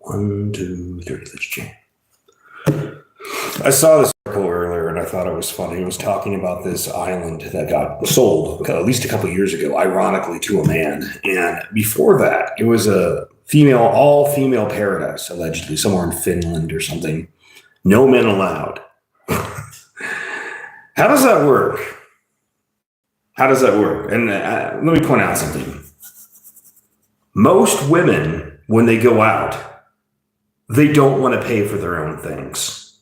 One, two, three, let's jam. I saw this article earlier and I thought it was funny. It was talking about this island that got sold at least a couple of years ago, ironically, to a man. And before that, it was a all female paradise, allegedly, somewhere in Finland or something. No men allowed. How does that work? How does that work? And let me point out something. Most women, when they go out, they don't want to pay for their own things.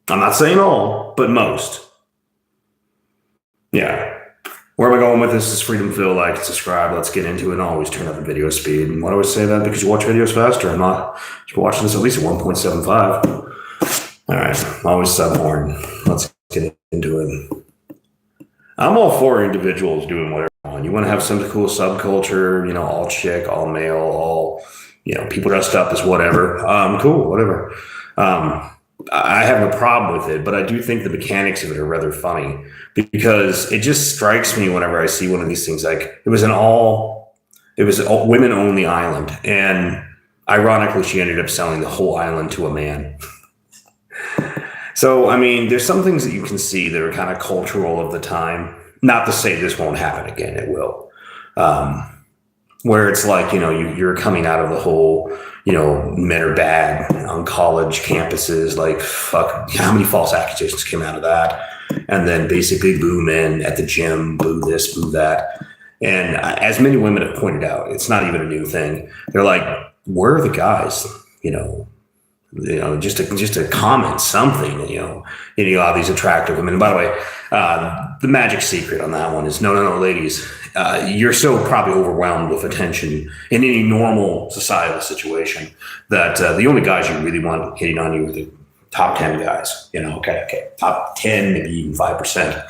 I'm not saying all, but most. Yeah. Where am I going with this? Is Freedom Phil. Like, subscribe. Let's get into it. And always turn up the video speed. And why do I say that? Because you watch videos faster. I'm not. You're watching this at least at 1.75. All right. Always sub horn. Let's get into it. I'm all for individuals doing whatever they want. You want to have some cool subculture, all chick, all male, all, people dressed up as whatever. Cool, whatever. I have no problem with it, but I do think the mechanics of it are rather funny because it just strikes me whenever I see one of these things. Like it was an women only island. And ironically, she ended up selling the whole island to a man. So, I mean, there's some things that you can see that are kind of cultural of the time. Not to say this won't happen again, it will. Where it's like, you're coming out of the whole, men are bad on college campuses. Like, fuck, how many false accusations came out of that? And then basically boo men at the gym, boo this, boo that. And as many women have pointed out, it's not even a new thing. They're like, where are the guys, just to comment something, all these attractive women. And by the way, the magic secret on that one is no, ladies, you're so probably overwhelmed with attention in any normal societal situation that the only guys you really want hitting on you are the top 10 guys, okay, top 10, maybe even 5%.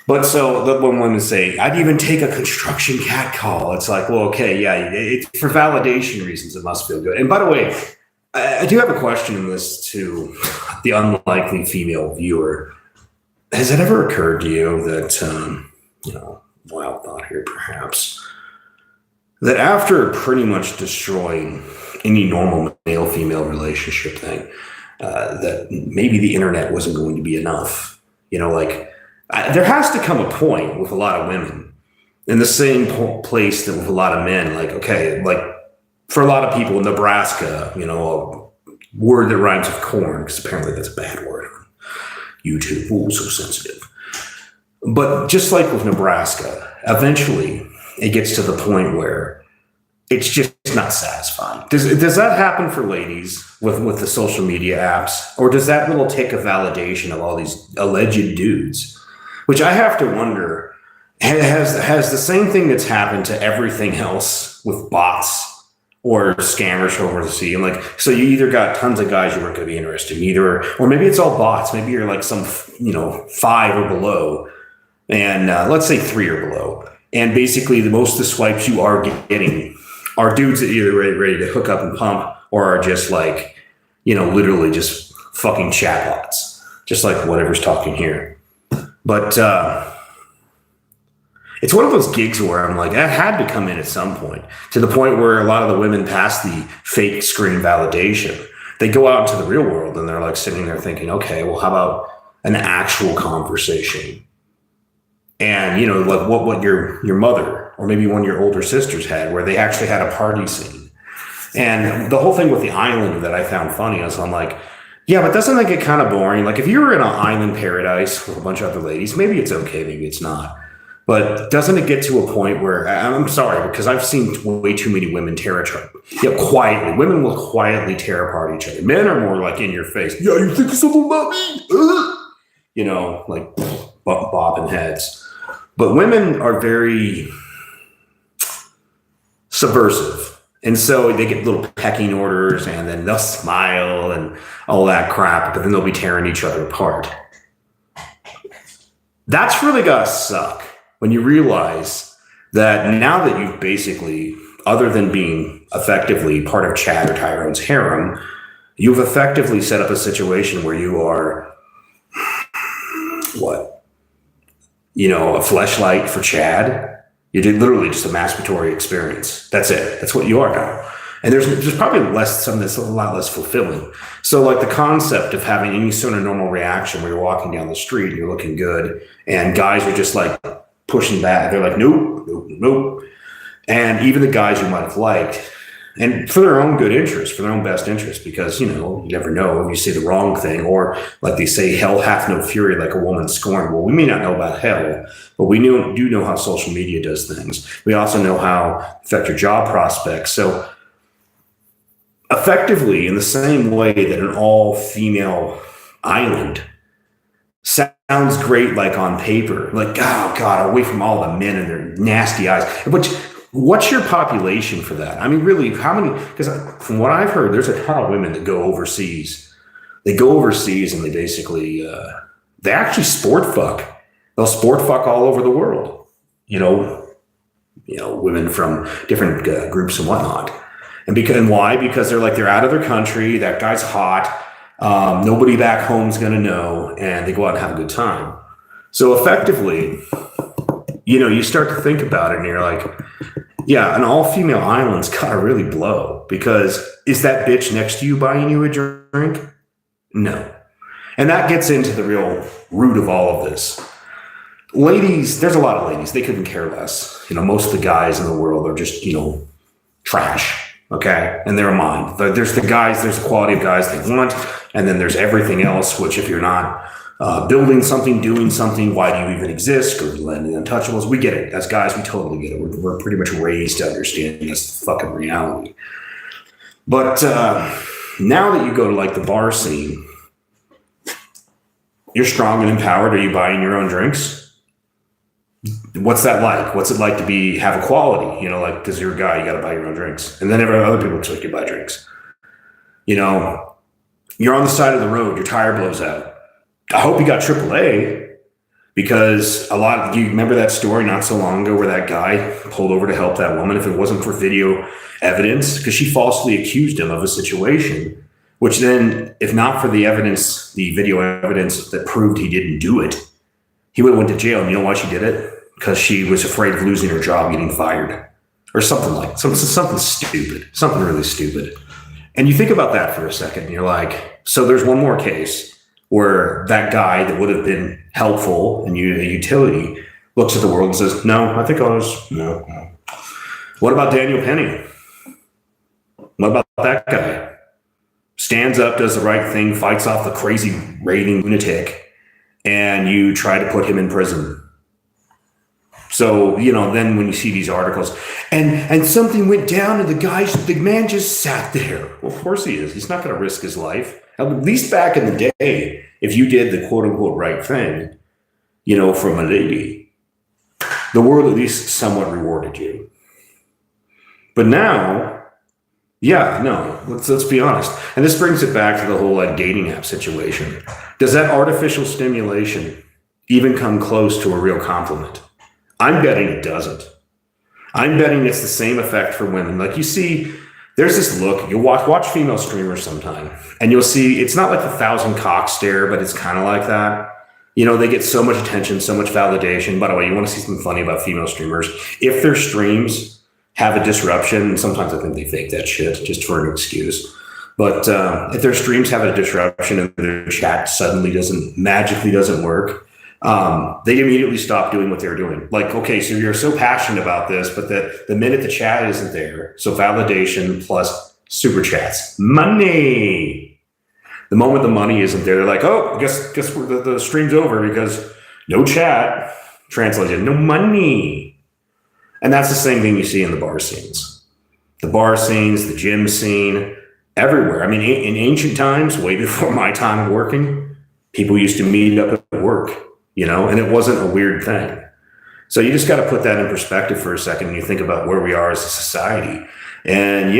But so when women say, I'd even take a construction cat call, it's like, well, okay, yeah, it's for validation reasons, it must feel good. And by the way, I do have a question in this to the unlikely female viewer. Has it ever occurred to you that, wild thought here perhaps, that after pretty much destroying any normal male-female relationship thing, that maybe the internet wasn't going to be enough? There has to come a point with a lot of women in the same place that with a lot of men, for a lot of people in Nebraska, a word that rhymes with corn, because apparently that's a bad word on YouTube. Ooh, so sensitive. But just like with Nebraska, eventually it gets to the point where it's just not satisfying. Does that happen for ladies with the social media apps? Or does that little tick of validation of all these alleged dudes, which I have to wonder, has the same thing that's happened to everything else with bots or scammers over the sea? And so you either got tons of guys you weren't going to be interested in or maybe it's all bots. Maybe you're like some, 5 or below, and let's say 3 or below. And basically most of the swipes you are getting are dudes that either ready to hook up and pump or are just literally just fucking chatbots, just like whatever's talking here. But, it's one of those gigs where I'm like, that had to come in at some point, to the point where a lot of the women pass the fake screen validation. They go out into the real world and they're like sitting there thinking, okay, well, how about an actual conversation? And, what your mother or maybe one of your older sisters had, where they actually had a party scene. And the whole thing with the island that I found funny is I'm like, yeah, but doesn't that get kind of boring? Like if you were in an island paradise with a bunch of other ladies, maybe it's okay, maybe it's not. But doesn't it get to a point where, I'm sorry, because I've seen way too many women tear each other. Yeah, quietly. Women will quietly tear apart each other. Men are more like in your face. Yeah, you think something about me? Bobbing heads. But women are very subversive. And so they get little pecking orders and then they'll smile and all that crap, but then they'll be tearing each other apart. That's really got to suck. When you realize that now that you've basically, other than being effectively part of Chad or Tyrone's harem, you've effectively set up a situation where you are, a fleshlight for Chad. You did literally just a masturbatory experience. That's it. That's what you are now. And there's probably something that's a lot less fulfilling. So like the concept of having any sort of normal reaction where you're walking down the street and you're looking good and guys are just like pushing back. They're like, nope, nope, nope. And even the guys you might have liked, and for their own good interest, for their own best interest, because, you never know if you say the wrong thing, or like they say, hell hath no fury like a woman scorned. Well, we may not know about hell, but we do know how social media does things. We also know how affect your job prospects. So effectively, in the same way that an all-female island sounds great, like on paper, like, oh God, away from all the men and their nasty eyes. What's your population for that? I mean, really, how many? Because from what I've heard, there's a ton of women that go overseas. They go overseas and they basically, they actually sport fuck. They'll sport fuck all over the world. Women from different groups and whatnot. And why? Because they're out of their country. That guy's hot. Nobody back home's going to know, and they go out and have a good time. So effectively, you start to think about it and you're like, yeah, an all-female island's got to really blow, because is that bitch next to you buying you a drink? No. And that gets into the real root of all of this. Ladies, there's a lot of ladies, they couldn't care less. Most of the guys in the world are just, trash, okay? In their mind. There's the guys, there's the quality of guys they want, and then there's everything else, which if you're not building something, doing something, why do you even exist? Go land the untouchables. We get it. As guys, we totally get it. We're pretty much raised to understand this fucking reality. But now that you go to like the bar scene, you're strong and empowered. Are you buying your own drinks? What's that like? What's it like to have equality? Because you're a guy, you got to buy your own drinks. And then other people expect you to buy drinks. You're on the side of the road, your tire blows out. I hope you got AAA, because do you remember that story not so long ago where that guy pulled over to help that woman? If it wasn't for video evidence, because she falsely accused him of a situation, which then, if not for the evidence, the video evidence that proved he didn't do it, he would have went to jail. And you know why she did it? Because she was afraid of losing her job, getting fired, or something stupid, something really stupid. And you think about that for a second, and you're like, so there's one more case where that guy that would have been helpful and a utility looks at the world and says, no, I think no. What about Daniel Penny? What about that guy? Stands up, does the right thing, fights off the crazy raving lunatic, and you try to put him in prison. So, then when you see these articles and something went down and the man just sat there. Well, of course he is. He's not going to risk his life. At least back in the day, if you did the quote unquote right thing, from a lady, the world at least somewhat rewarded you. But now, let's be honest. And this brings it back to the whole dating app situation. Does that artificial stimulation even come close to a real compliment? I'm betting it doesn't. I'm betting it's the same effect for women. Like you see, there's this look, you'll watch female streamers sometime, and you'll see, it's not like the 1,000 cock stare, but it's kind of like that. They get so much attention, so much validation. By the way, you want to see something funny about female streamers? If their streams have a disruption, sometimes I think they fake that shit just for an excuse. But if their streams have a disruption and their chat suddenly magically doesn't work, they immediately stop doing what they're doing. Like, okay, so you're so passionate about this, but the minute the chat isn't there, so validation plus super chats, money. The moment the money isn't there, they're like, oh, I guess the stream's over because no chat. Translated, no money. And that's the same thing you see in the bar scenes. The bar scenes, the gym scene, everywhere. I mean, in ancient times, way before my time of working, people used to meet up at work. And it wasn't a weird thing. So you just got to put that in perspective for a second when you think about where we are as a society. And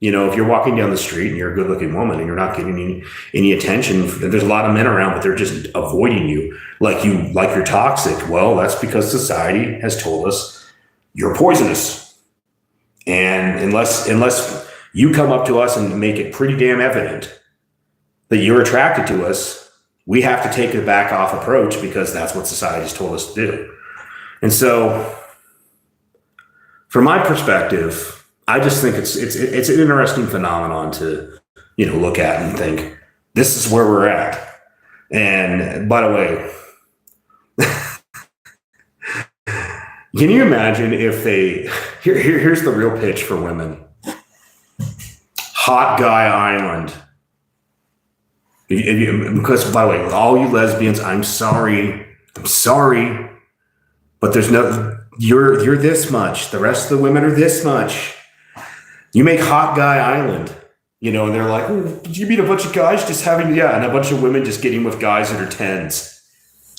if you're walking down the street and you're a good looking woman and you're not getting any attention, there's a lot of men around, but they're just avoiding you like you're toxic. Well, that's because society has told us you're poisonous. And unless you come up to us and make it pretty damn evident that you're attracted to us, we have to take a back off approach because that's what society's told us to do. And so from my perspective, I just think it's an interesting phenomenon to look at and think this is where we're at. And by the way, can you imagine if they here's the real pitch for women. Hot Guy Island. Because by the way, all you lesbians, I'm sorry, but there's no you're this much. The rest of the women are this much. You make Hot Guy Island, and they're like, oh, did you meet a bunch of guys just having and a bunch of women just getting with guys that are 10s.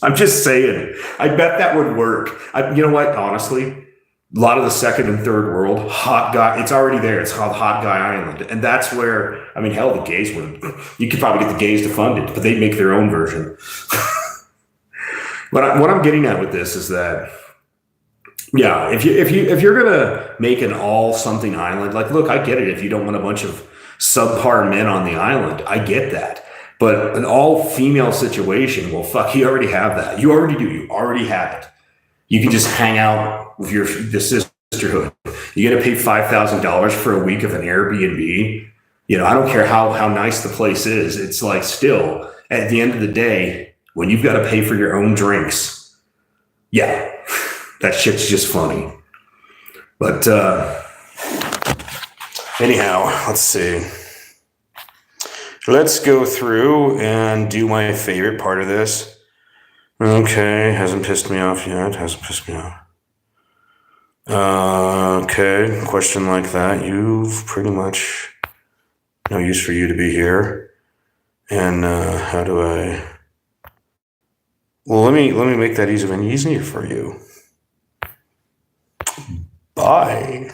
I'm just saying. I bet that would work. You know what? Honestly, a lot of the second and third world, hot guy, it's already there. It's called Hot Guy Island. And that's where, hell, the gays would. You could probably get the gays to fund it, but they'd make their own version. But what I'm getting at with this is that, yeah, if you're gonna make an all something island, like, look, I get it. If you don't want a bunch of subpar men on the island, I get that. But an all-female situation, well, fuck, you already have that. You already do. You already have it. You can just hang out with the sisterhood. You got to pay $5,000 for a week of an Airbnb. I don't care how nice the place is. It's like still, at the end of the day, when you've got to pay for your own drinks, yeah, that shit's just funny. But anyhow, let's see. Let's go through and do my favorite part of this. Okay, hasn't pissed me off yet. Okay, question like that. You've pretty much no use for you to be here. And how do I? Well, let me make that easier for you. Bye.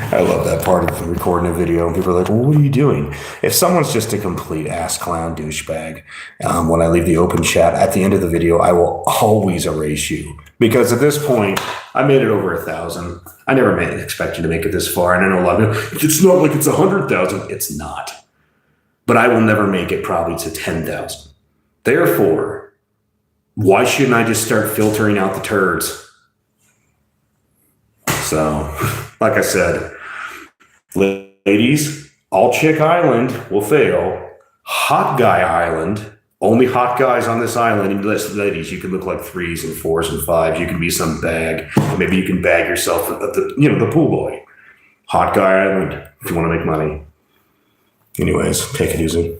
I love that part of recording a video. And people are like, well, what are you doing? If someone's just a complete ass clown douchebag, when I leave the open chat at the end of the video, I will always erase you. Because at this point, I made it over 1,000. I never expected to make it this far. And I know a lot of people, it's not like it's 100,000. It's not. But I will never make it probably to 10,000. Therefore, why shouldn't I just start filtering out the turds? So, like I said, ladies, all chick island will fail. Hot Guy Island, only hot guys on this island. And ladies, you can look like 3s and 4s and 5s. You can be some bag. Maybe you can bag yourself at the pool boy. Hot Guy Island, if you want to make money. Anyways, take it easy.